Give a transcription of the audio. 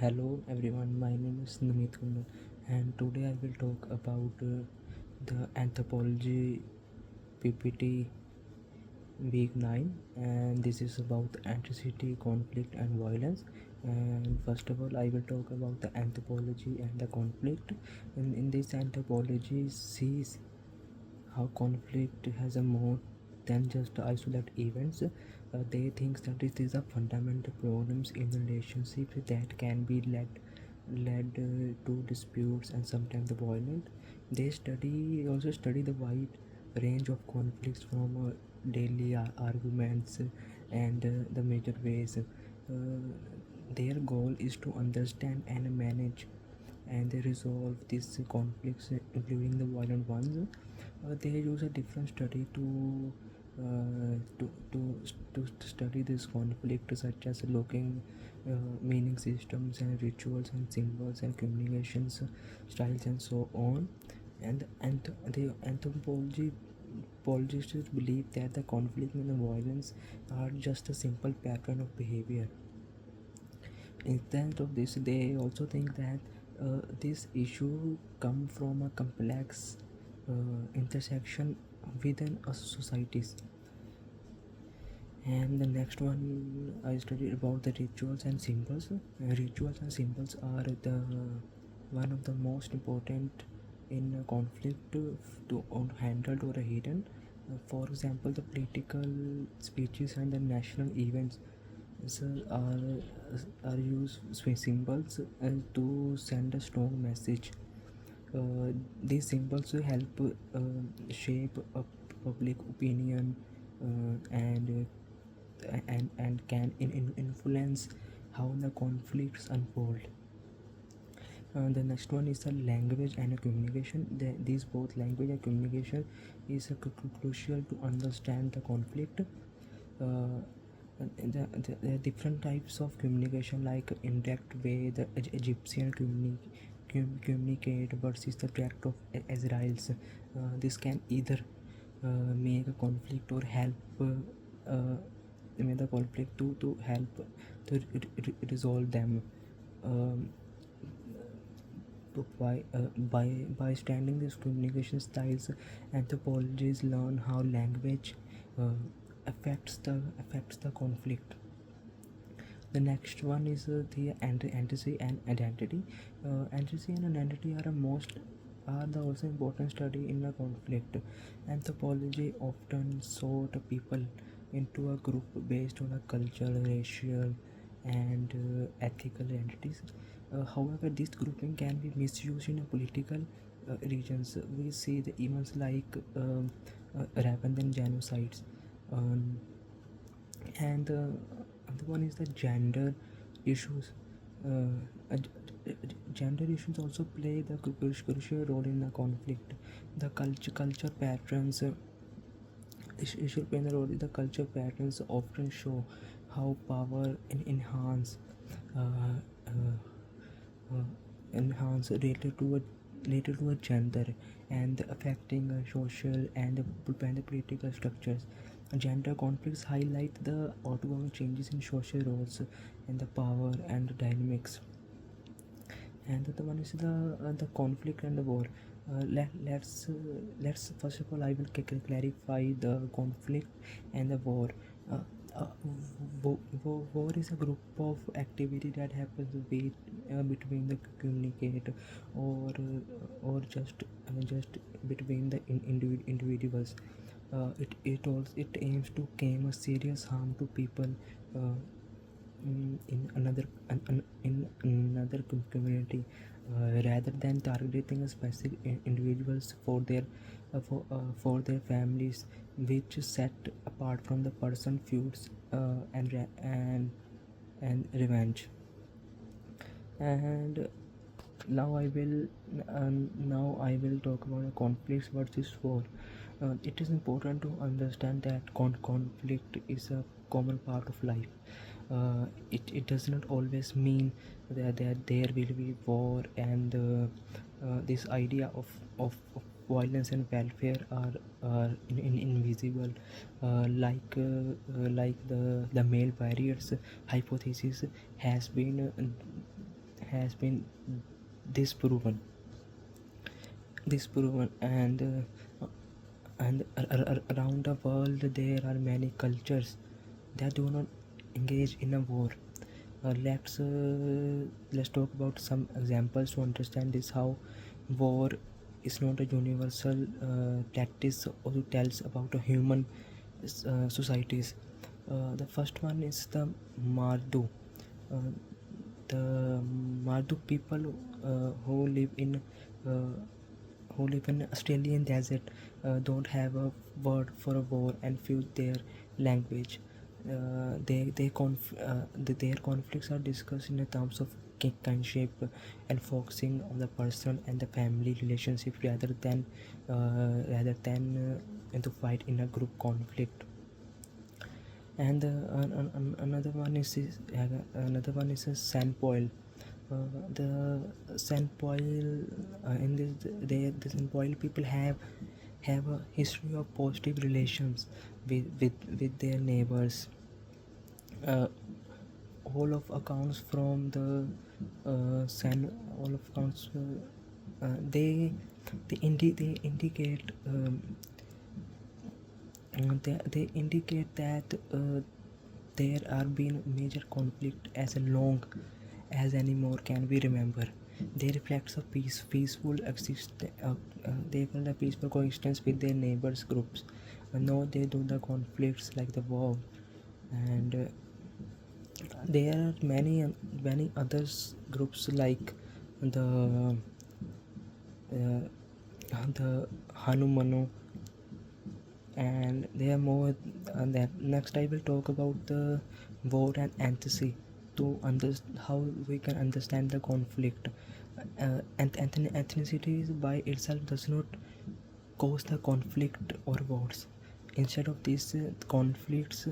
Hello everyone, my name is Namit Kundan and today I will talk about the Anthropology PPT week 9, and this is about atrocity, conflict and violence. And first of all I will talk about the anthropology and the conflict. In this anthropology sees how conflict has a more than just isolated events. They think that it is a fundamental problems in relationships that can be led to disputes and sometimes the violent. They also study the wide range of conflicts from daily arguments and the major ways. Their goal is to understand and manage and they resolve these conflicts, including the violent ones. They use a different study uh, to, to, to study this conflict, such as looking meaning systems and rituals and symbols and communications styles and so on. And the anthropologists believe that the conflict and the violence are just a simple pattern of behavior. Instead of this, they also think that this issue come from a complex intersection within a societies. And the next one I studied about the rituals and symbols. Rituals and symbols are the one of the most important in a conflict to handled or hidden. For example, the political speeches and the national events are used symbols to send a strong message. These symbols will help shape a public opinion and can influence how the conflicts unfold. The next one is the language and communication. These both language and communication is crucial to understand the conflict. The different types of communication, like indirect way the Egyptian communicate versus the direct of Israel's. This can either make a conflict or help make the conflict to help to resolve them. Um, by studying these communication styles, anthropologists learn how language uh, affects the conflict. The next one is the antecedent and identity. Antecedent and identity are the also important study in a conflict. Anthropology often sort people into a group based on a cultural, racial, and ethical identities. However, this grouping can be misused in a political regions. We see the events like rape and genocides. Um, and the one is the gender issues. Gender issues also play the crucial role in the conflict. The culture patterns issue play the role. The culture patterns often show how power enhance uh, uh, uh, related to a gender and affecting social and the political structures. Gender conflicts highlight the ongoing changes in social roles and the power and the dynamics. And the one is the conflict and the war. Let's first of all I will clarify the conflict and the war. uh, uh, War is a group of activity that happens between the communicate or just between the individuals. It aims to cause a serious harm to people uh, in another community, rather than targeting a specific individuals for their families, which set apart from the person feuds and revenge. And now I will talk about conflicts versus war. It is important to understand that conflict is a common part of life. It does not always mean that there will be war, and this idea of violence and welfare are invisible, like the male barriers hypothesis has been has been disproven. And around the world there are many cultures that do not engage in a war. Let's talk about some examples to understand this, how war is not a universal practice or tells about a human societies. The first one is the Mardu. Uh, the Mardu people uh, who live in Australian desert don't have a word for a war and fuse their language. Their conflicts are discussed in the terms of kinship and focusing on the personal and the family relationship rather than to fight in a group conflict. And another one is a sandpoil. The sandpoil in the sandpoil people have a history of positive relations with their neighbors. uh, all of accounts from the sand all of accounts they indicate they indicate that there are been major conflict as long as anymore can we remember. They reflects a peaceful they call the peaceful coexistence with their neighbors groups. No, they do the conflicts like the war. And there are many others groups like the uh, the Hanumanu, and there are more that. Next I will talk about the war and antithesis to how we can understand the conflict. Ethnicity by itself does not cause the conflict or wars. Instead of these conflicts